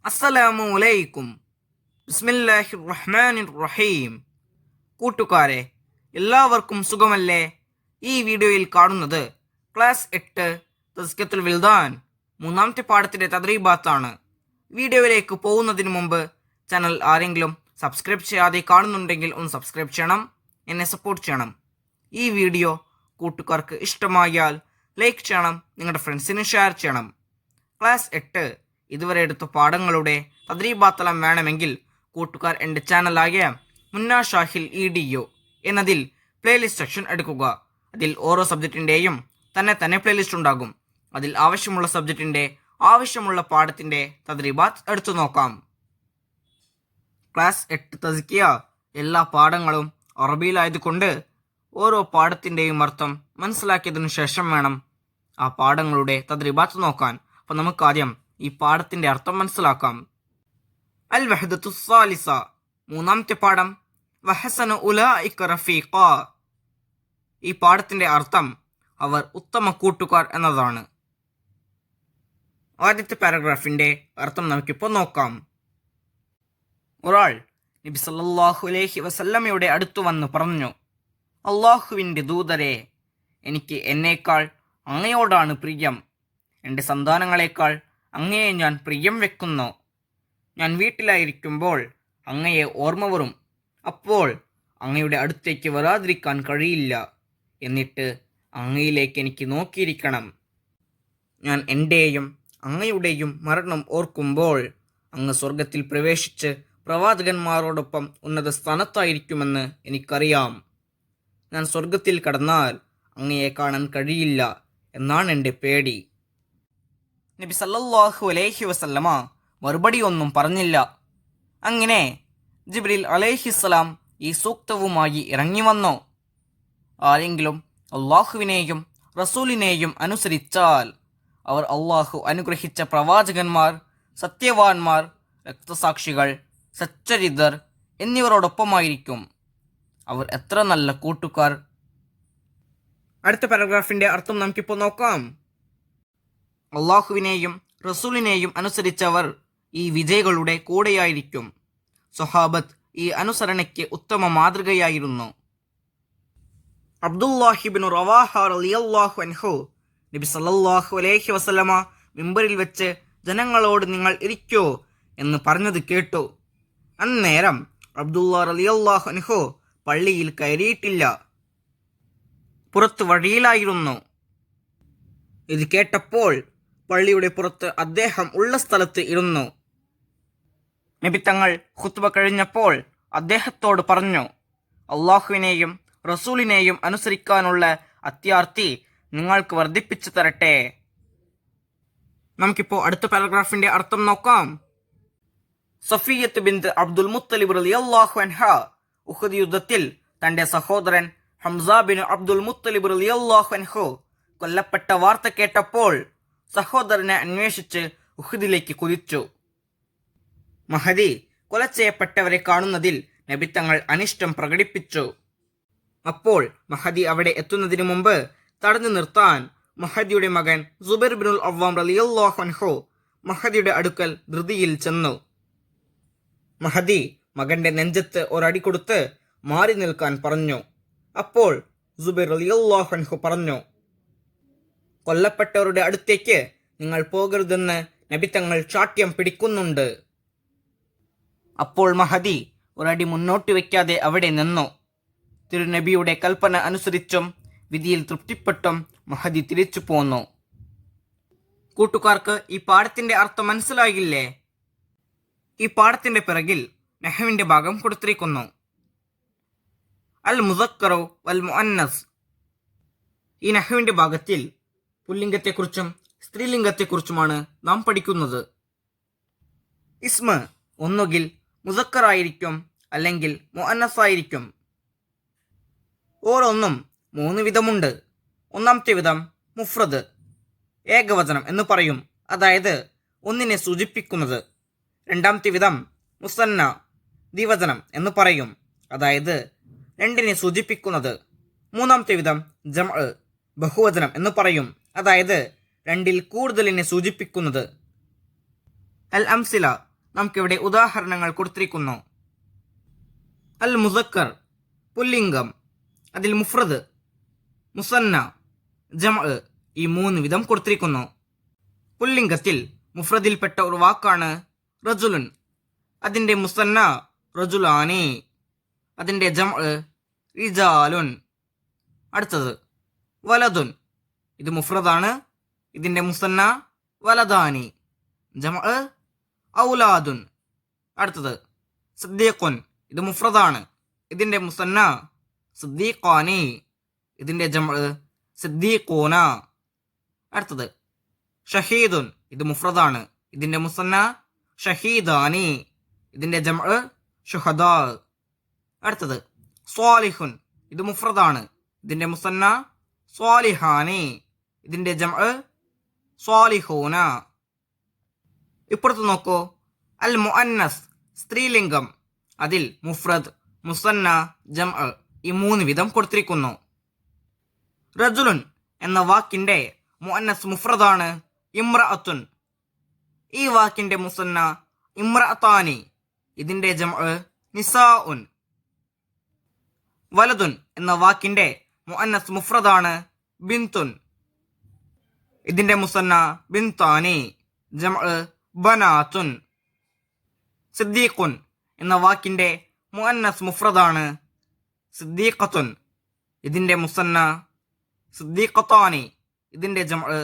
അസ്സലാമു അലൈക്കും. ബിസ്മില്ലാഹിർ റഹ്മാനിർ റഹീം. കൂട്ടുകാരെ, എല്ലാവർക്കും സുഖമല്ലേ? ഈ വീഡിയോയിൽ കാണുന്നത് ക്ലാസ് 8 തസ്കിയത്തുൽ വിൽദാൻ മൂന്നാമത്തെ പാഠത്തിന്റെ തദ്രീബാത്താണ്. വീഡിയോയിലേക്ക് പോകുന്നതിന് മുമ്പ് ചാനൽ ആരെങ്കിലും സബ്സ്ക്രൈബ് ചെയ്യാതെ കാണുന്നുണ്ടെങ്കിൽ ഒന്ന് സബ്സ്ക്രൈബ് ചെയ്യണം, എന്നെ സപ്പോർട്ട് ചെയ്യണം. ഈ വീഡിയോ കൂട്ടുകാർക്ക് ഇഷ്ടമായാൽ ലൈക്ക് ചെയ്യണം, നിങ്ങളുടെ ഫ്രണ്ട്സിന് ഷെയർ ചെയ്യണം. ക്ലാസ് 8 ഇതുവരെ എടുത്ത പാഠങ്ങളുടെ തദ്രീബാത്തലം വേണമെങ്കിൽ കൂട്ടുകാർ എൻ്റെ ചാനലായ മുന്ന ഷാഹിൽ EDU എന്നതിൽ പ്ലേലിസ്റ്റ് സെക്ഷൻ എടുക്കുക. അതിൽ ഓരോ സബ്ജക്റ്റിൻ്റെയും തന്നെ പ്ലേലിസ്റ്റ് ഉണ്ടാകും. അതിൽ ആവശ്യമുള്ള സബ്ജക്റ്റിൻ്റെ ആവശ്യമുള്ള പാഠത്തിൻ്റെ തദ്രീബാത്ത് എടുത്തു നോക്കാം. ക്ലാസ് 8 തസ്കിയ എല്ലാ പാഠങ്ങളും അറബിയിലായതുകൊണ്ട് ഓരോ പാഠത്തിൻ്റെയും അർത്ഥം മനസ്സിലാക്കിയതിനു ശേഷം വേണം ആ പാഠങ്ങളുടെ തദ്രീബാത്ത് നോക്കാൻ. അപ്പോൾ നമുക്കാദ്യം ഈ പാഠത്തിന്റെ അർത്ഥം മനസ്സിലാക്കാം. അൽ വഹദത്തു സാലിസ, മൂന്നാമത്തെ പാഠം. വഹസന ഉലൈക റഫീഖ. ഈ പാഠത്തിന്റെ അർത്ഥം അവർ ഉത്തമ കൂട്ടുകാർ എന്നതാണ്. ആദ്യത്തെ പാരഗ്രാഫിന്റെ അർത്ഥം നമുക്കിപ്പോൾ നോക്കാം. ഒരാൾ നബി സല്ലല്ലാഹു അലൈഹി വസല്ലമയുടെ അടുത്തു വന്ന് പറഞ്ഞു, അള്ളാഹുവിൻ്റെ ദൂതരെ, എനിക്ക് എന്നേക്കാൾ അങ്ങയോടാണ് പ്രിയം. എൻ്റെ സന്താനങ്ങളെക്കാൾ അങ്ങയെ ഞാൻ പ്രിയം വെക്കുന്നു. ഞാൻ വീട്ടിലായിരിക്കുമ്പോൾ അങ്ങയെ ഓർമ്മ വരും. അപ്പോൾ അങ്ങയുടെ അടുത്തേക്ക് വരാതിരിക്കാൻ കഴിയില്ല. എന്നിട്ട് അങ്ങയിലേക്ക് എനിക്ക് നോക്കിയിരിക്കണം. ഞാൻ എൻ്റെയും അങ്ങയുടെയും മരണം ഓർക്കുമ്പോൾ അങ്ങ് സ്വർഗത്തിൽ പ്രവേശിച്ച് പ്രവാചകന്മാരോടൊപ്പം ഉന്നത സ്ഥാനത്തായിരിക്കുമെന്ന് എനിക്കറിയാം. ഞാൻ സ്വർഗത്തിൽ കടന്നാൽ അങ്ങയെ കാണാൻ കഴിയില്ല എന്നാണ് എൻ്റെ പേടി. നബി സല്ലല്ലാഹു അലൈഹി വസല്ലമ മറുപടി ഒന്നും പറഞ്ഞില്ല. അങ്ങനെ ജിബ്രീൽ അലൈഹിസ്സലാം ഈ സൂക്തവുമായി ഇറങ്ങി വന്നു. ആരെങ്കിലും അള്ളാഹുവിനെയും റസൂലിനെയും അനുസരിച്ചാൽ അവർ അള്ളാഹു അനുഗ്രഹിച്ച പ്രവാചകന്മാർ, സത്യവാന്മാർ, രക്തസാക്ഷികൾ, സച്ചരിതർ എന്നിവരോടൊപ്പമായിരിക്കും. അവർ എത്ര നല്ല കൂട്ടുകാർ. അടുത്ത പാരഗ്രാഫിന്റെ അർത്ഥം നമുക്കിപ്പോൾ നോക്കാം. അള്ളാഹുവിനെയും റസൂലിനെയും അനുസരിച്ചവർ ഈ വിജയികളുടെ കൂടെയായിരിക്കും. സ്വഹാബത്ത് ഈ അനുസരണയ്ക്ക് ഉത്തമ മാതൃകയായിരുന്നു. അബ്ദുല്ലാഹിബ്നു റവാഹ റളിയല്ലാഹു അൻഹു നബി സല്ലല്ലാഹു അലൈഹി വസല്ലമ മിമ്പറിൽ വെച്ച് ജനങ്ങളോട് നിങ്ങൾ ഇരിക്കൂ എന്ന് പറഞ്ഞത് കേട്ടു. അന്നേരം അബ്ദുല്ലാ റളിയല്ലാഹു അൻഹു പള്ളിയിൽ കയറിയിട്ടില്ല, പുറത്ത് വഴിയിലായിരുന്നു. ഇത് കേട്ടപ്പോൾ പള്ളിയുടെ പുറത്ത് അദ്ദേഹം ഉള്ള സ്ഥലത്ത് ഇരുന്നു. നബി തങ്ങൾ ഖുത്ബ കഴിഞ്ഞപ്പോൾ അദ്ദേഹത്തോട് പറഞ്ഞു, അള്ളാഹുവിനെയും റസൂലിനെയും അനുസരിക്കാനുള്ള അത്യാർത്തി നിങ്ങൾക്ക് വർദ്ധിപ്പിച്ചു തരട്ടെ. നമുക്കിപ്പോൾ അടുത്ത പാരഗ്രാഫിന്റെ അർത്ഥം നോക്കാം. സഫിയ്യത്ത് ബിൻത് അബ്ദുൽ മുത്തലിബ് റളിയല്ലാഹു അൻഹ ഉഹദ് യുദ്ധത്തിൽ തന്റെ സഹോദരൻ ഹംസ ബിൻ അബ്ദുൽ മുത്തലിബ് റളിയല്ലാഹു അൻഹു കൊല്ലപ്പെട്ട വാർത്ത കേട്ടപ്പോൾ സഹോദരനെ അന്വേഷിച്ച് ഉഹദിലേക്ക് കുതിച്ചു. മഹദി കൊല ചെയ്യപ്പെട്ടവരെ കാണുന്നതിൽ നബി തങ്ങൾ അനിഷ്ടം പ്രകടിപ്പിച്ചു. അപ്പോൾ മഹദി അവിടെ എത്തുന്നതിനു മുമ്പ് തടഞ്ഞു നിർത്താൻ മഹദിയുടെ മകൻ സുബൈർ ബിനുൽ അവ്വാം റളിയല്ലാഹു അൻഹു മഹദിയുടെ അടുക്കൽ ധൃതിയിൽ ചെന്നു. മഹദി മകന്റെ നെഞ്ചത്ത് ഒരടി കൊടുത്ത് മാറി നിൽക്കാൻ പറഞ്ഞു. അപ്പോൾ സുബൈർ റളിയല്ലാഹു അൻഹു പറഞ്ഞു, കൊല്ലപ്പെട്ടവരുടെ അടുത്തേക്ക് നിങ്ങൾ പോകരുതെന്ന് നബി തങ്ങൾ ശാഠ്യം പിടിക്കുന്നുണ്ട്. അപ്പോൾ മഹദി ഒരടി മുന്നോട്ട് വയ്ക്കാതെ അവിടെ നിന്നു. തിരുനബിയുടെ കൽപ്പന അനുസരിച്ചും വിധിയിൽ തൃപ്തിപ്പെട്ടും മഹദി തിരിച്ചു പോന്നു. കൂട്ടുകാർക്ക് ഈ പാഠത്തിന്റെ അർത്ഥം മനസ്സിലാകില്ലേ? ഈ പാഠത്തിന്റെ പിറകിൽ നഹ്വിന്റെ ഭാഗം കൊടുത്തിരിക്കുന്നു. അൽ മുസക്കറു വൽ മുഅന്നസ്. ഈ നഹ്വിന്റെ ഭാഗത്തിൽ പുല്ലിംഗത്തെക്കുറിച്ചും സ്ത്രീലിംഗത്തെക്കുറിച്ചുമാണ് നാം പഠിക്കുന്നത്. ഇസ്മ ഒന്നുകിൽ മുസക്കറായിരിക്കും, അല്ലെങ്കിൽ മുഅന്നസായിരിക്കും. ഓരോന്നും 3 വിധമുണ്ട്. ഒന്നാമത്തെ വിധം മുഫ്രദ്, ഏകവചനം എന്ന് പറയും, അതായത് ഒന്നിനെ സൂചിപ്പിക്കുന്നത്. രണ്ടാമത്തെ വിധം മുസന്ന, ദ്വിവചനം എന്ന് പറയും, അതായത് 2നെ സൂചിപ്പിക്കുന്നത്. മൂന്നാമത്തെ വിധം ജംഅ്, ബഹുവചനം എന്ന് പറയും, അതായത് 2ൽ കൂടുതലിനെ സൂചിപ്പിക്കുന്നത്. അൽ അംസില നമുക്കിവിടെ ഉദാഹരണങ്ങൾ കൊടുത്തിരിക്കുന്നു. അൽ മുസക്കർ പുല്ലിംഗം, അതിൽ മുഫ്രദ്, മുസന്ന, ജംഅ് ഈ 3 വിധം കൊടുത്തിരിക്കുന്നു. പുല്ലിംഗത്തിൽ മുഫ്രദിൽപ്പെട്ട ഒരു വാക്കാണ് റജുലുൻ, അതിൻ്റെ മുസന്ന റജുലാനി, അതിൻ്റെ ജംഅ് റിജാലുൻ. അടുത്തത് വലതുൻ, ഇത് മുഫ്രദാണ്, ഇതിൻ്റെ മുസന്ന വലദാനി, ജംഅ് ഔലാദുൻ. അടുത്തത് സിദ്ദീഖുൻ, ഇത് മുഫ്രദാണ്, ഇതിൻ്റെ മുസന്ന സിദ്ദീഖാനി, ഇതിൻ്റെ ജംഅ് സിദ്ദീഖൂന. അടുത്തത് ഷഹീദുൻ, ഇത് മുഫ്രദാണ്, ഇതിൻ്റെ മുസന്ന ഷഹീദാനി, ഇതിൻ്റെ ജംഅ് ഷുഹദാ. അടുത്തത് സ്വാലിഹുൻ, ഇത് മുഫ്രദാണ്, ഇതിൻ്റെ മുസന്ന സ്വാലിഹാനി, ഇതിൻ്റെ ജംഅ് സ്വാലിഹൂന. ഇപ്പുറത്ത് നോക്കൂ, അൽ മുഅന്നസ് സ്ത്രീലിംഗം, അതിൽ മുഫ്രദ്, മുസന്ന, ജംഅ് ഈ 3 വിധം കൊടുത്തിരിക്കുന്നു. റജുലുൻ എന്ന വാക്കിൻ്റെ മുഅന്നസ് മുഫ്രദാണ് ഇമ്രഅത്തുൻ, ഈ വാക്കിൻ്റെ മുസന്ന ഇമ്രഅത്താനി, ഇതിൻ്റെ ജംഅ് നിസാഉൻ. വലതുൻ എന്ന വാക്കിൻ്റെ മുഅന്നസ് മുഫ്രദാണ് ബിന്തുൻ, ഇതിൻ്റെ മുസന്ന ബിന്താനി, ജംഅ് ബനാത്തുൻ. സിദ്ദീഖുൻ എന്ന വാക്കിൻ്റെ മുഅന്നസ് മുഫ്രദാണ് സിദ്ദീഖത്തുൻ, ഇതിൻ്റെ മുസന്ന സിദ്ദീഖത്താനി, ഇതിൻ്റെ ജംഅ്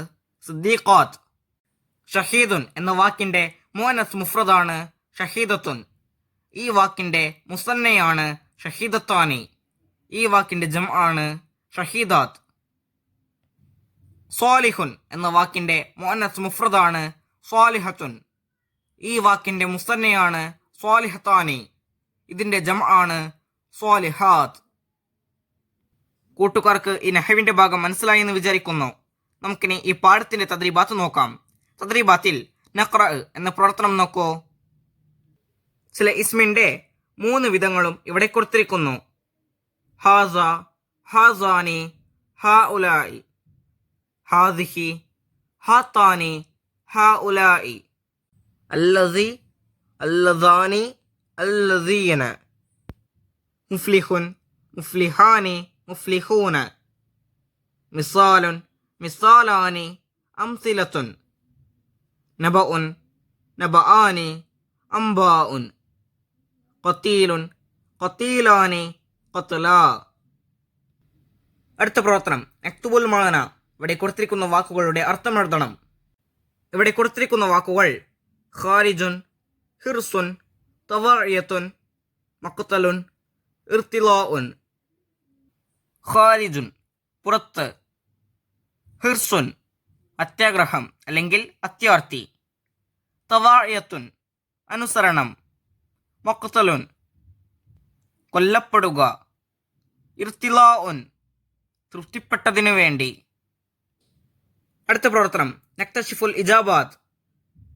സിദ്ദീഖാത്ത്. ഷഹീദുൻ എന്ന വാക്കിൻ്റെ മുഅന്നസ് മുഫ്രദാണ് ഷഹീദത്തുൻ, ഈ വാക്കിൻ്റെ മുസന്നയാണ് ഷഹീദത്താനി, ഈ വാക്കിൻ്റെ ജംആണ് ഷഹീദാത്ത്. സ്വാലിഹുൻ എന്ന വാക്കിൻ്റെ മുഅന്നസ് മുഫ്രദാണ് സ്വാലിഹത്തുൻ, ഈ വാക്കിൻ്റെ മുസന്നയാണ് സ്വാലിഹത്താനി, ഇതിൻ്റെ ജംആണ് സ്വാലിഹാത്ത്. കൂട്ടുകാർക്ക് ഈ നഹവിൻ്റെ ഭാഗം മനസ്സിലായി എന്ന് വിചാരിക്കുന്നു. നമുക്കിനി ഈ പാഠത്തിൻ്റെ തദ്രീബാത്ത് നോക്കാം. തദ്രീബാത്തിൽ നഖ്റ എന്ന പ്രവർത്തനം നോക്കൂ. ചില ഇസ്മിൻ്റെ 3 വിധങ്ങളും ഇവിടെ കൊടുത്തിരിക്കുന്നു. ഹാസ, ഹാസാനി, ഹാ ഉലായി, ഹാദിഹി, ഹാത്താനി, ഹാ ഉലായി, അല്ലസി, അല്ലസാനി, അല്ലസീന, മുഫ്ലിഹുൻ, മുഫ്ലിഹാനി, മുഫ്ലിഹൂന, മിസാലുൻ, മിസാലാനി, അംസിലത്തുൻ, നബഉൻ, നബആനി, അംബാഉൻ, ഖതീലുൻ, ഖതീലാനി, ഖത്ലാ. അടുത്ത പ്രവർത്തനം അക്തുബുൽ മാന, ഇവിടെ കൊടുത്തിരിക്കുന്ന വാക്കുകളുടെ അർത്ഥം എഴുതണം. ഇവിടെ കൊടുത്തിരിക്കുന്ന വാക്കുകൾ ഖാരിജുൻ, ഹിർസുൻ, തവാഇയത്തുൻ, മഖ്തലുൻ, ഇർതിലാഉൻ. ഖാരിജുൻ പുറത്ത്, ഹിർസുൻ അത്യാഗ്രഹം അല്ലെങ്കിൽ അത്യാർത്തി, തവാഇയത്തുൻ അനുസരണം, മഖ്തലുൻ കൊല്ലപ്പെടുക, ഇർതിലാഉൻ തൃപ്തിപ്പെട്ടതിനു വേണ്ടി. അടുത്ത പ്രവർത്തനം നക്തഷിഫുൽ ഇജാബാത്ത്,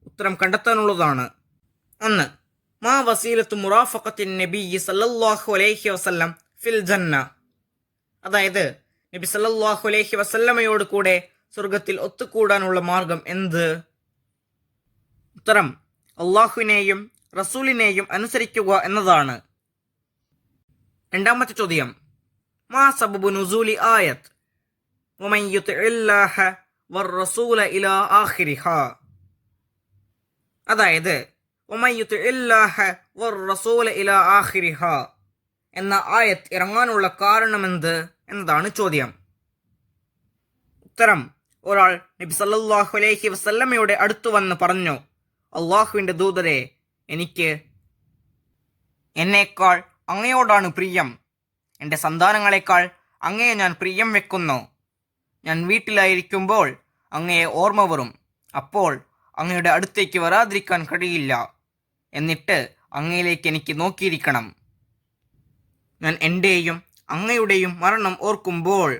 ഉത്തരം കണ്ടെത്താനുള്ളതാണ്. 1. മാ വസീലത്തു മുറാഫഖത്തിൻ നബിയ്യി സല്ലല്ലാഹു അലൈഹി വസല്ലം ഫിൽ ജന്ന, അതായത് നബി സല്ലല്ലാഹു അലൈഹി വസല്ലമയോട് കൂടെ സ്വർഗത്തിൽ ഒത്തുകൂടാനുള്ള മാർഗം എന്ത്? ഉത്തരം അള്ളാഹുവിനെയും റസൂലിനെയും അനുസരിക്കുക എന്നതാണ്. രണ്ടാമത്തെ ചോദ്യം, മാ സബബു നുസൂലി ആയത് വമൻ യുതിഇല്ലാഹ വറസൂല ഇലാ ആഖിരിഹാ, അതായത് വമൻ യുതിഇല്ലാഹ വറസൂല ഇലാ ആഖിരിഹാ എന്ന ആയത്ത് ഇറങ്ങാനുള്ള കാരണമെന്ത് എന്നതാണ് ചോദ്യം. ഉത്തരം, ഒരാൾ നബി സല്ലല്ലാഹു അലൈഹി വസല്ലമയുടെ അടുത്തു വന്ന് പറഞ്ഞു, അള്ളാഹുവിൻ്റെ ദൂതരെ, എനിക്ക് എന്നേക്കാൾ അങ്ങയോടാണ് പ്രിയം, എൻ്റെ സന്താനങ്ങളെക്കാൾ അങ്ങയെ ഞാൻ പ്രിയം വെക്കുന്നു. ഞാൻ വീട്ടിലായിരിക്കുമ്പോൾ അങ്ങയെ ഓർമ്മ വരും, അപ്പോൾ അങ്ങയുടെ അടുത്തേക്ക് വരാതിരിക്കാൻ കഴിയില്ല. എന്നിട്ട് അങ്ങയിലേക്ക് എനിക്ക് നോക്കിയിരിക്കണം. ഞാൻ എൻ്റെയും അങ്ങയുടെയും മരണം ഓർക്കുമ്പോൾ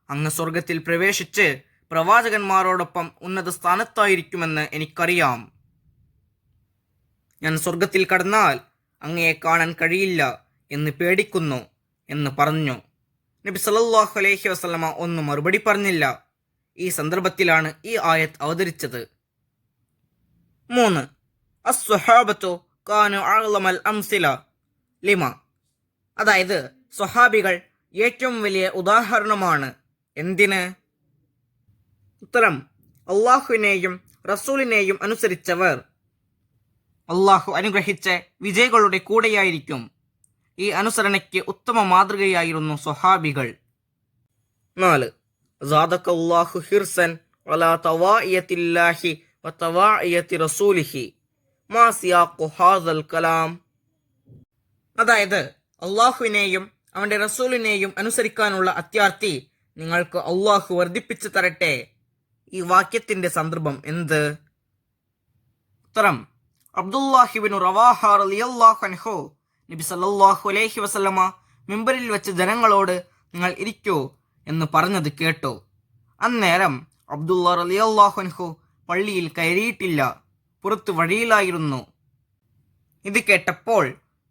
അങ്ങ് സ്വർഗത്തിൽ പ്രവേശിച്ച് പ്രവാചകന്മാരോടൊപ്പം ഉന്നത സ്ഥാനത്തായിരിക്കുമെന്ന് എനിക്കറിയാം. ഞാൻ സ്വർഗത്തിൽ കടന്നാൽ അങ്ങയെ കാണാൻ കഴിയില്ല എന്ന് പേടിക്കുന്നു എന്ന് പറഞ്ഞു. നബി സല്ലല്ലാഹു അലൈഹി വസല്ലമ ഒന്നും മറുപടി പറഞ്ഞില്ല. ഈ സന്ദർഭത്തിലാണ് ഈ ആയത്ത് അവതരിച്ചത്. 3. അസ്സഹാബത്തു കാനു അഅ്ലമൽ അംസില ലിമ. അതായത് സ്വഹാബികൾ ഏറ്റവും വലിയ ഉദാഹരണമാണ്. എന്തിന്? ഉത്തരം: അള്ളാഹുവിനെയും റസൂലിനെയും അനുസരിച്ചവർ അള്ളാഹു അനുഗ്രഹിച്ച വിജയികളുടെ കൂടെയായിരിക്കും. ഈ അനുസരണയ്ക്ക് ഉത്തമ മാതൃകയായിരുന്നു സ്വഹാബികൾ. 4. സാദക്കല്ലാഹു ഹിർസൻ അലാ തവാഇയത്തില്ലാഹി വതവാഇയത്തി റസൂലിഹി മാ സിയാഖു ഹാദൽ കലാം. അതായത് അള്ളാഹുവിനെയും അവന്റെ റസൂലിനെയും അനുസരിക്കാനുള്ള അത്യാർത്തി നിങ്ങൾക്ക് അള്ളാഹു വർദ്ധിപ്പിച്ചു തരട്ടെ. ഈ വാക്യത്തിന്റെ സന്ദർഭം എന്ത്? ഉത്തരം: അബ്ദുല്ലാഹിബ്നു റവാഹ റളിയല്ലാഹു അൻഹു നബി സല്ലല്ലാഹു അലൈഹി വസല്ലമ മിമ്പറിൽ വെച്ച് ജനങ്ങളോട് നിങ്ങൾ ഇരിക്കൂ എന്ന് പറഞ്ഞത് കേട്ടു. അന്നേരം അബ്ദുല്ലാ റളിയല്ലാഹു അൻഹു പള്ളിയിൽ കയറിയിട്ടില്ല, പുറത്ത് വഴിയിലായിരുന്നു. ഇത് കേട്ടപ്പോൾ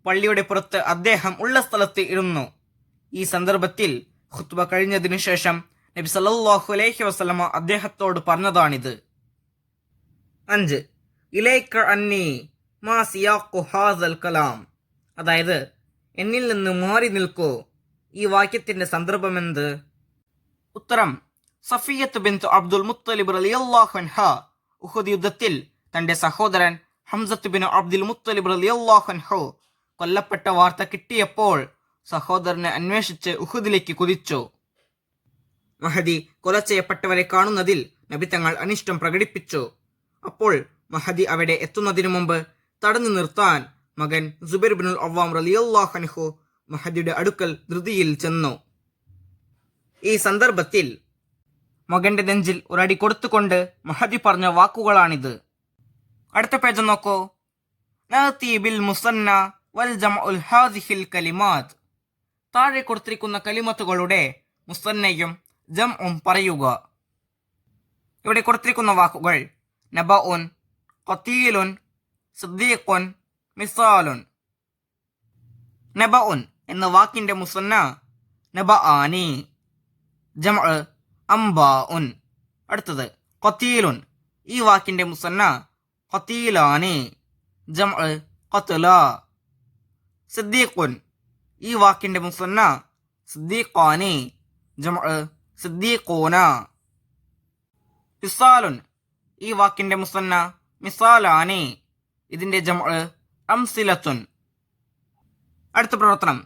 പള്ളിയുടെ പുറത്ത് അദ്ദേഹം ഉള്ള സ്ഥലത്ത് ഇരുന്നു. ഈ സന്ദർഭത്തിൽ ഖുത്ബ കഴിഞ്ഞതിനു ശേഷം നബി സല്ലല്ലാഹു അലൈഹി വസല്ലമ അദ്ദേഹത്തോട് പറഞ്ഞതാണിത്. 5. ഇലൈക അന്നി മാ സിയാഖു ഹാദൽ കലാം. അതായത് എന്നിൽ നിന്ന് മാറി നിൽക്കൂ. ഈ വാക്യത്തിന്റെ സന്ദർഭമെന്ത്? ഉത്തരം: സഫിയ്യത്ത് ബിൻത് അബ്ദുൽ മുത്തലിബ് റളിയല്ലാഹു അൻഹ ഉഹദ് യുദ്ധത്തിൽ തന്റെ സഹോദരൻ ഹംസത്ത് ബിൻ അബ്ദുൽ മുത്തലിബ് റളിയല്ലാഹു അൻഹു കൊല്ലപ്പെട്ട വാർത്ത കിട്ടിയപ്പോൾ സഹോദരനെ അന്വേഷിച്ച് ഉഹദിലേക്ക് കുതിച്ചു. മഹദി കൊല ചെയ്യപ്പെട്ടവരെ കാണുന്നതിൽ നബി തങ്ങൾ അനിഷ്ടം പ്രകടിപ്പിച്ചു. അപ്പോൾ മഹദി അവിടെ എത്തുന്നതിനു മുമ്പ് തടഞ്ഞു നിർത്താൻ മകൻ സുബൈർ ബിനുൽ അവ്വാം റളിയല്ലാഹു അൻഹു മഹദിയുടെ അടുക്കൽ ധൃതിയിൽ ചെന്നു. ഈ സന്ദർഭത്തിൽ മകന്റെ നെഞ്ചിൽ ഒരടി കൊടുത്തുകൊണ്ട് മഹദി പറഞ്ഞ വാക്കുകളാണിത്. അടുത്ത പേജ് നോക്കൂ. നഅതി ബിൽ മുസന്ന വൽ ജംഉൽ ഹാദിഹിൽ കലിമാത്ത്. താഴെ കൊടുത്തിരിക്കുന്ന കലിമത്തുകളുടെ മുസന്നയും ജംഉം പറയുക. ഇവിടെ കൊടുത്തിരിക്കുന്ന വാക്കുകൾ നബഉൻ, ഖതീലുൻ, സിദ്ദീഖുൻ, മിസാലുൻ. നബഉൻ എന്ന വാക്കിന്റെ മുസന്ന നബആനി, ജംഉ അംബാഉൻ. അടുത്തത് ഖതീലുൻ. ഈ വാക്കിന്റെ മുസന്ന ഖതീലാനി, ജംഉ ഖത്ല. സിദ്ദീഖുൻ. ഈ വാക്കിന്റെ മുസന്ന സിദ്ദീഖാനി, ജംഉ സിദ്ദീഖൂന. മിസാലുൻ. ഈ വാക്കിന്റെ മുസന്ന മിസാലാനി, ഇതിന്റെ ജംഉ അംസിലത്തുൻ. അടുത്ത പ്രവർത്തനം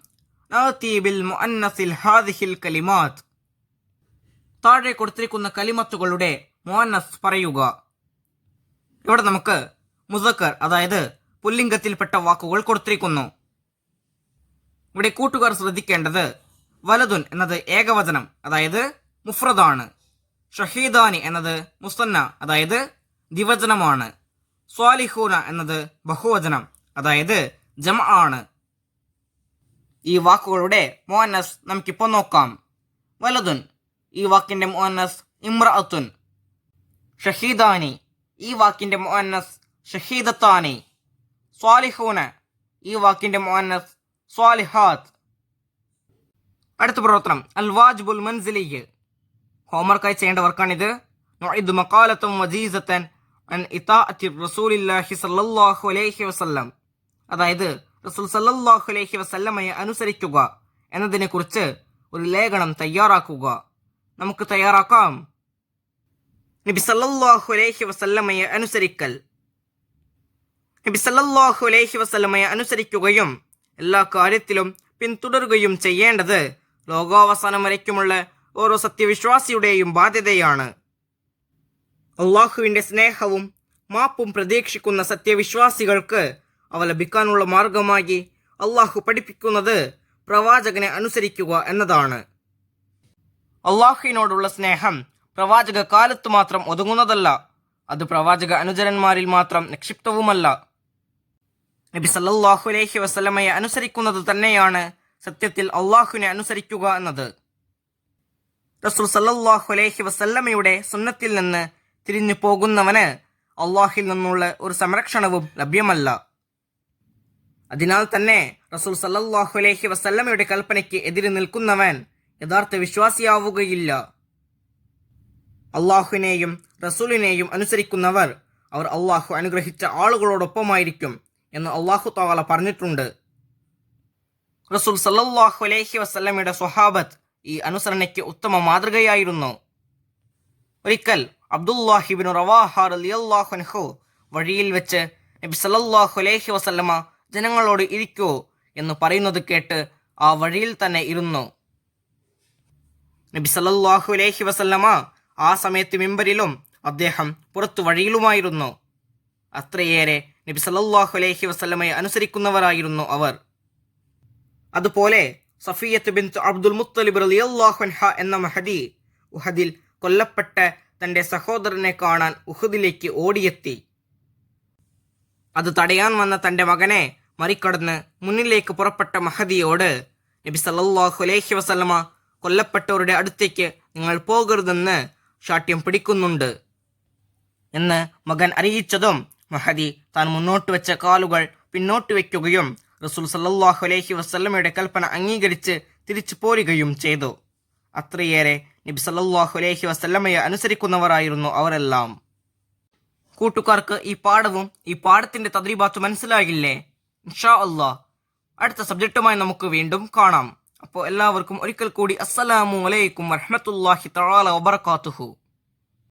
നഅതി ബിൽ മുഅന്നസിൽ ഹാദിഹിൽ കലിമാത്ത്. താഴെ കൊടുത്തിരിക്കുന്ന കലിമത്തുകളുടെ മുഅന്നസ് പറയുക. ഇവിടെ നമുക്ക് മുസക്കർ അതായത് പുല്ലിംഗത്തിൽപ്പെട്ട വാക്കുകൾ കൊടുത്തിരിക്കുന്നു. ഇവിടെ കൂട്ടുകാർ ശ്രദ്ധിക്കേണ്ടത് വലതുൻ എന്നത് ഏകവചനം അതായത് മുഫ്രദാണ്. ഷഹീദാനി എന്നത് മുസന്ന അതായത് ദ്വിവചനമാണ്. സ്വാലിഹൂന എന്നത് ബഹുവചനം അതായത് ജംഅ ആണ്. ഈ വാക്കുകളുടെ മുഅന്നസ് നമുക്കിപ്പോൾ നോക്കാം. വലതുൻ. ഈ വാക്കിന്റെ മുഅന്നസ് ഇംറഅത്തുൻ. ഷഹീദാനി. ഈ വാക്കിന്റെ മുഅന്നസ് ഷഹീദത്താനി. സ്വാലിഹൂന. ഈ വാക്കിന്റെ മുഅന്നസ് സ്വാലിഹാത്ത്. അടുത്ത പ്രവർത്തനം അൽ വാജിബുൽ മൻസിലിയ്. ഹോംവർക്കായി ചെയ്യേണ്ട വർക്കാണിത്. നുഇദ് മഖാലത്തും വജീസത്തൻ അൻ ഇതാഅത്തി റസൂലില്ലാഹി സല്ലല്ലാഹു അലൈഹി വസല്ലം. അതായത് റസൂൽ സല്ലല്ലാഹു അലൈഹി വസല്ലമയെ അനുസരിക്കുക എന്നതിനെ കുറിച്ച് ഒരു ലേഖനം തയ്യാറാക്കുക. നമുക്ക് തയ്യാറാക്കാം. നബി സല്ലല്ലാഹു അലൈഹി വസല്ലമയെ അനുസരിക്കൽ. നബി സല്ലല്ലാഹു അലൈഹി വസല്ലമയെ അനുസരിക്കുകയും എല്ലാ കാര്യത്തിലും പിന്തുടരുകയും ചെയ്യേണ്ടത് ലോകാവസാനം വരയ്ക്കുമുള്ള ഓരോ സത്യവിശ്വാസിയുടെയും ബാധ്യതയാണ്. അള്ളാഹുവിന്റെ സ്നേഹവും മാപ്പും പ്രതീക്ഷിക്കുന്ന സത്യവിശ്വാസികൾക്ക് അവ ലഭിക്കാനുള്ള മാർഗമായി അള്ളാഹു പഠിപ്പിക്കുന്നത് പ്രവാചകനെ അനുസരിക്കുക എന്നതാണ്. അള്ളാഹുവിനോടുള്ള സ്നേഹം പ്രവാചക കാലത്ത് മാത്രം ഒതുങ്ങുന്നതല്ല, അത് പ്രവാചക അനുചരന്മാരിൽ മാത്രം നിക്ഷിപ്തവുമല്ല. നബി സല്ലല്ലാഹു അലൈഹി വസല്ലമയെ അനുസരിക്കുന്നത് തന്നെയാണ് സത്യത്തിൽ അള്ളാഹുവിനെ അനുസരിക്കുക എന്നത്. റസൂൽ സല്ലല്ലാഹു അലൈഹി വസല്ലമയുടെ സുന്നത്തിൽ നിന്ന് തിരിഞ്ഞു പോകുന്നവന് അള്ളാഹിൽ നിന്നുള്ള ഒരു സംരക്ഷണവും ലഭ്യമല്ല. അതിനാൽ തന്നെ റസൂൽ സല്ലല്ലാഹു അലൈഹി വസല്ലമയുടെ കൽപ്പനയ്ക്ക് എതിരെ നിൽക്കുന്നവൻ യഥാർത്ഥ വിശ്വാസിയാവുകയില്ല. അള്ളാഹുവിനെയും റസൂലിനെയും അനുസരിക്കുന്നവർ അവർ അള്ളാഹു അനുഗ്രഹിച്ച ആളുകളോടൊപ്പമായിരിക്കും എന്ന് അള്ളാഹു തആല പറഞ്ഞിട്ടുണ്ട്. റസൂൽ സല്ലല്ലാഹു അലൈഹി വസല്ലമയുടെ സ്വഹാബത്ത് ഈ അനുസരണയ്ക്ക് ഉത്തമ മാതൃകയായിരുന്നു. ഒരിക്കൽ അബ്ദുല്ലാഹിബ്നു റവാഹ റളിയല്ലാഹു അൻഹു വഴിയിൽ വെച്ച് നബി സല്ലല്ലാഹു അലൈഹി വസല്ലമ ജനങ്ങളോട് ഇരിക്കൂ എന്ന് പറയുന്നത് കേട്ട് ആ വഴിയിൽ തന്നെ ഇരുന്നു. നബി സല്ലല്ലാഹു അലൈഹി വസല്ലമ ആ സമയത്ത് മിമ്പറിലും അദ്ദേഹം പുറത്തു വഴിയിലുമായിരുന്നു. അത്രയേറെ നബി സല്ലല്ലാഹു അലൈഹി വസല്ലമയെ അനുസരിക്കുന്നവരായിരുന്നു അവർ. അതുപോലെ സഫിയ്യത്ത് ബിൻത് അബ്ദുൽ മുത്തലിബ് റളിയല്ലാഹു അൻഹ എന്ന മഹദി ഉഹദിൽ കൊല്ലപ്പെട്ട തൻ്റെ സഹോദരനെ കാണാൻ ഉഹദിലേക്ക് ഓടിയെത്തി. അത് തടയാൻ വന്ന തൻ്റെ മകനെ മറികടന്ന് മുന്നിലേക്ക് പുറപ്പെട്ട മഹദിയോട് നബി സല്ലല്ലാഹു അലൈഹി വസല്ലമ കൊല്ലപ്പെട്ടവരുടെ അടുത്തേക്ക് നിങ്ങൾ പോകരുതെന്ന് ശാഠ്യം പിടിക്കുന്നുണ്ട് എന്ന് മകൻ അറിയിച്ചതും മഹദി താൻ മുന്നോട്ട് വെച്ച കാലുകൾ പിന്നോട്ട് വയ്ക്കുകയും റസൂൽ സല്ലല്ലാഹു അലൈഹി വസല്ലമയുടെ കൽപ്പന അംഗീകരിച്ച് തിരിച്ചു പോരുകയും ചെയ്തു. അത്രയേറെ നബി സല്ലല്ലാഹു അലൈഹി വസല്ലമയെ അനുസരിക്കുന്നവരായിരുന്നു അവരെല്ലാം. കൂട്ടുകാർക്ക് ഈ പാഠവും ഈ പാഠത്തിന്റെ തദ്രീബാത്ത് മനസ്സിലാകില്ലേ? ഇൻഷാ അല്ലാഹ് അടുത്ത സബ്ജക്റ്റുമായി നമുക്ക് വീണ്ടും കാണാം. അപ്പോൾ എല്ലാവർക്കും ഒരിക്കൽ കൂടി അസ്സലാമു അലൈക്കും വറഹ്മത്തുള്ളാഹി തആല വബറകാതുഹു.